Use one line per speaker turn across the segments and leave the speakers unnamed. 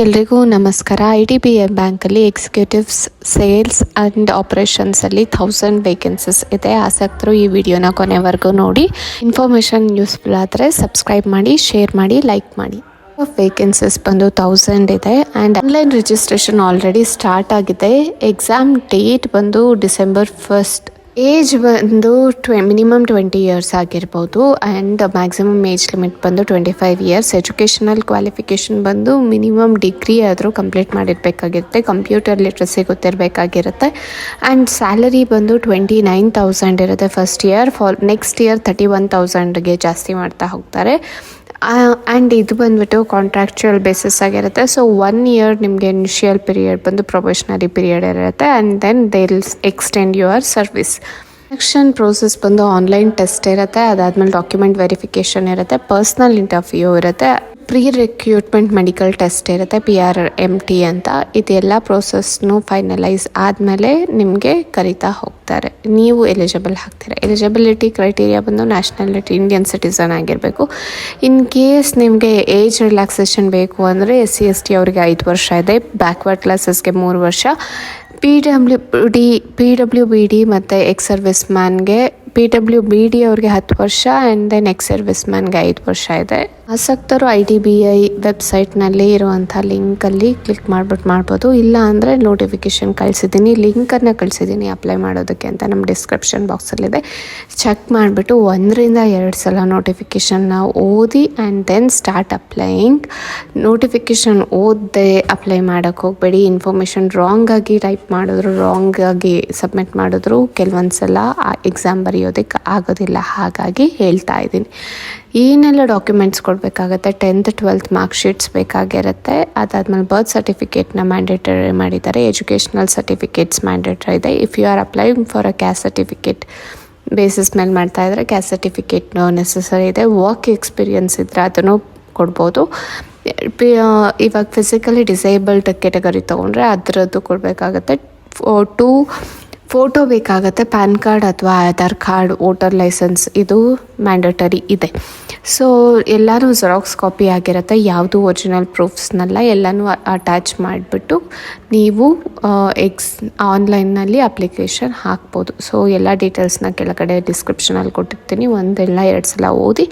ಎಲ್ರಿಗೂ ನಮಸ್ಕಾರ. IDBI ಬ್ಯಾಂಕಲ್ಲಿ ಎಕ್ಸಿಕ್ಯೂಟಿವ್ಸ್ ಸೇಲ್ಸ್ ಆ್ಯಂಡ್ ಆಪರೇಷನ್ಸಲ್ಲಿ 1000 ವೇಕೆನ್ಸೀಸ್ ಇದೆ. ಆಸಕ್ತರು ಈ ವಿಡಿಯೋನ ಕೊನೆವರೆಗೂ ನೋಡಿ. ಇನ್ಫಾರ್ಮೇಷನ್ ಯೂಸ್ಫುಲ್ ಆದರೆ ಸಬ್ಸ್ಕ್ರೈಬ್ ಮಾಡಿ, ಶೇರ್ ಮಾಡಿ, ಲೈಕ್ ಮಾಡಿ. ವೇಕೆನ್ಸೀಸ್ ಬಂದು 1000 ಇದೆ and online registration already start ಆಗಿದೆ. ಎಕ್ಸಾಮ್ ಡೇಟ್ ಬಂದು ಡಿಸೆಂಬರ್ 1. ಏಜ್ ಬಂದು ಮಿನಿಮಮ್ 20 ಇಯರ್ಸ್ ಆಗಿರ್ಬೋದು ಆ್ಯಂಡ್ ಮ್ಯಾಕ್ಸಿಮಮ್ ಏಜ್ ಲಿಮಿಟ್ ಬಂದು 25 ಇಯರ್ಸ್. ಎಜುಕೇಷನಲ್ ಕ್ವಾಲಿಫಿಕೇಷನ್ ಬಂದು ಮಿನಿಮಮ್ ಡಿಗ್ರಿ ಆದರೂ ಕಂಪ್ಲೀಟ್ ಮಾಡಿರಬೇಕಾಗಿರುತ್ತೆ, ಕಂಪ್ಯೂಟರ್ ಲಿಟ್ರಸಿ ಗೊತ್ತಿರಬೇಕಾಗಿರುತ್ತೆ ಆ್ಯಂಡ್ ಸ್ಯಾಲರಿ ಬಂದು 29,000 ಇರುತ್ತೆ ಫಸ್ಟ್ ಇಯರ್. ನೆಕ್ಸ್ಟ್ ಇಯರ್ 31,000ಗೆ ಜಾಸ್ತಿ ಮಾಡ್ತಾ ಹೋಗ್ತಾರೆ ಆ್ಯಂಡ್ ಇದು ಬಂದುಬಿಟ್ಟು ಕಾಂಟ್ರಾಕ್ಚುಯಲ್ ಬೇಸಿಸ್ ಆಗಿರುತ್ತೆ. ಸೊ 1 ಇಯರ್ ನಿಮಗೆ ಇನಿಷಿಯಲ್ ಪೀರಿಯಡ್ ಬಂದು ಪ್ರೊಬೇಷನರಿ ಪೀರಿಯಡ್ ಇರುತ್ತೆ and then they will extend your service. Selection process ಬಂದು ಆನ್ಲೈನ್ ಟೆಸ್ಟ್ ಇರುತ್ತೆ, ಅದಾದಮೇಲೆ ಡಾಕ್ಯುಮೆಂಟ್ ವೆರಿಫಿಕೇಷನ್ ಇರುತ್ತೆ, ಪರ್ಸ್ನಲ್ ಇಂಟರ್ವ್ಯೂ ಇರುತ್ತೆ, ಪ್ರೀ ರಿಕ್ರೂಟ್ಮೆಂಟ್ ಮೆಡಿಕಲ್ ಟೆಸ್ಟ್ ಇರುತ್ತೆ, PRMT ಅಂತ. ಇದೆಲ್ಲ ಪ್ರೋಸೆಸ್ನು ಫೈನಲೈಸ್ ಆದಮೇಲೆ ನಿಮಗೆ ಕರಿತಾ ಹೋಗ್ತಾರೆ, ನೀವು ಎಲಿಜಿಬಲ್ ಆಗ್ತೀರ. ಎಲಿಜಿಬಿಲಿಟಿ ಕ್ರೈಟೀರಿಯಾ ಬಂದು ನ್ಯಾಷನಾಲಿಟಿ ಇಂಡಿಯನ್ ಸಿಟಿಸನ್ ಆಗಿರಬೇಕು. ಇನ್ ಕೇಸ್ ನಿಮಗೆ ಏಜ್ ರಿಲ್ಯಾಕ್ಸೇಷನ್ ಬೇಕು ಅಂದರೆ SC/ST ಅವರಿಗೆ 5 ವರ್ಷ ಇದೆ, ಬ್ಯಾಕ್ವರ್ಡ್ ಕ್ಲಾಸಸ್ಗೆ 3 ವರ್ಷ, PWBD ಮತ್ತು ಎಕ್ಸ್ ಸರ್ವಿಸ್ ಮ್ಯಾನ್ಗೆ PWBD ಅವ್ರಿಗೆ 10 ವರ್ಷ ಆ್ಯಂಡ್ ದೆನ್ ಎಕ್ಸ್ ಸರ್ವಿಸ್ ಮ್ಯಾನ್ಗೆ 5 ವರ್ಷ ಇದೆ. ಆಸಕ್ತರು IDBI ವೆಬ್ಸೈಟ್ನಲ್ಲಿ ಇರುವಂಥ ಲಿಂಕಲ್ಲಿ ಕ್ಲಿಕ್ ಮಾಡ್ಬೋದು. ಇಲ್ಲ ಅಂದರೆ ನೋಟಿಫಿಕೇಷನ್ ಕಳಿಸಿದ್ದೀನಿ, ಲಿಂಕನ್ನು ಕಳಿಸಿದ್ದೀನಿ ಅಪ್ಲೈ ಮಾಡೋದಕ್ಕೆ ಅಂತ ನಮ್ಮ ಡಿಸ್ಕ್ರಿಪ್ಷನ್ ಬಾಕ್ಸಲ್ಲಿದೆ. ಚೆಕ್ ಮಾಡಿಬಿಟ್ಟು 1 ರಿಂದ 2 ಸಲ ನೋಟಿಫಿಕೇಷನ್ನ ಓದಿ and then start applying. Notification ಓದದೆ ಅಪ್ಲೈ ಮಾಡೋಕ್ಕೆ ಹೋಗಬೇಡಿ. ಇನ್ಫಾರ್ಮೇಷನ್ ರಾಂಗ್ ಆಗಿ ಟೈಪ್ ಮಾಡಿದ್ರು, ರಾಂಗ್ ಆಗಿ ಸಬ್ಮಿಟ್ ಮಾಡಿದ್ರು ಕೆಲವೊಂದು ಸಲ ಎಕ್ಸಾಮ್ ಬರೆಯೋದಕ್ಕೆ ಆಗೋದಿಲ್ಲ. ಹಾಗಾಗಿ ಹೇಳ್ತಾ ಇದ್ದೀನಿ. ಏನೆಲ್ಲ ಡಾಕ್ಯುಮೆಂಟ್ಸ್ ಕೊಡಬೇಕಾಗತ್ತೆ, 10th 12th ಮಾರ್ಕ್ ಶೀಟ್ಸ್ ಬೇಕಾಗಿರುತ್ತೆ. ಅದಾದಮೇಲೆ ಬರ್ತ್ ಸರ್ಟಿಫಿಕೇಟ್ನ ಮ್ಯಾಂಡೇಟರಿ ಮಾಡಿದ್ದಾರೆ, ಎಜುಕೇಷ್ನಲ್ ಸರ್ಟಿಫಿಕೇಟ್ಸ್ ಮ್ಯಾಂಡೇಟರಿ ಇದೆ. If you are applying for a caste certificate basis ಮೇಲೆ ಮಾಡ್ತಾ ಇದ್ದರೆ ಕ್ಯಾಸ್ಟ್ ಸರ್ಟಿಫಿಕೇಟ್ನು ನೆಸಸರಿ ಇದೆ. ವರ್ಕ್ ಎಕ್ಸ್ಪೀರಿಯನ್ಸ್ ಇದ್ದರೆ ಅದನ್ನು ಕೊಡ್ಬೋದು. ಇವಾಗ ಫಿಸಿಕಲಿ ಡಿಸೇಬಲ್ಡ್ ಕೆಟಗರಿ ತೊಗೊಂಡ್ರೆ ಅದರದ್ದು ಕೊಡಬೇಕಾಗತ್ತೆ. 2 ಫೋಟೋ ಬೇಕಾಗುತ್ತೆ, ಪ್ಯಾನ್ ಕಾರ್ಡ್ ಅಥವಾ ಆಧಾರ್ ಕಾರ್ಡ್, ವೋಟರ್ ಲೈಸೆನ್ಸ್ ಇದು ಮ್ಯಾಂಡೇಟರಿ ಇದೆ. ಸೊ ಎಲ್ಲನೂ ಜೆರಾಕ್ಸ್ ಕಾಪಿ ಆಗಿರುತ್ತೆ, ಯಾವುದು ಒರಿಜಿನಲ್ ಪ್ರೂಫ್ಸ್ನೆಲ್ಲ ಎಲ್ಲನೂ ಅಟ್ಯಾಚ್ ಮಾಡಿಬಿಟ್ಟು ನೀವು ಆನ್ಲೈನ್ನಲ್ಲಿ ಅಪ್ಲಿಕೇಶನ್ ಹಾಕ್ಬೋದು. ಸೊ ಎಲ್ಲ ಡೀಟೇಲ್ಸ್ನ ಕೆಳಗಡೆ ಡಿಸ್ಕ್ರಿಪ್ಷನಲ್ಲಿ ಕೊಟ್ಟಿರ್ತೀನಿ, 1 ಇಲ್ಲ 2 ಸಲ ಓದಿ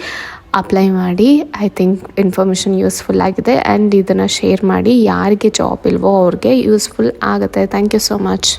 ಅಪ್ಲೈ ಮಾಡಿ. ಐ ಥಿಂಕ್ ಇನ್ಫಾರ್ಮೇಷನ್ ಯೂಸ್ಫುಲ್ ಆಗಿದೆ ಆ್ಯಂಡ್ ಇದನ್ನು ಶೇರ್ ಮಾಡಿ. ಯಾರಿಗೆ ಜಾಬ್ ಇಲ್ವೋ ಅವ್ರಿಗೆ ಯೂಸ್ಫುಲ್ ಆಗುತ್ತೆ. Thank you so much.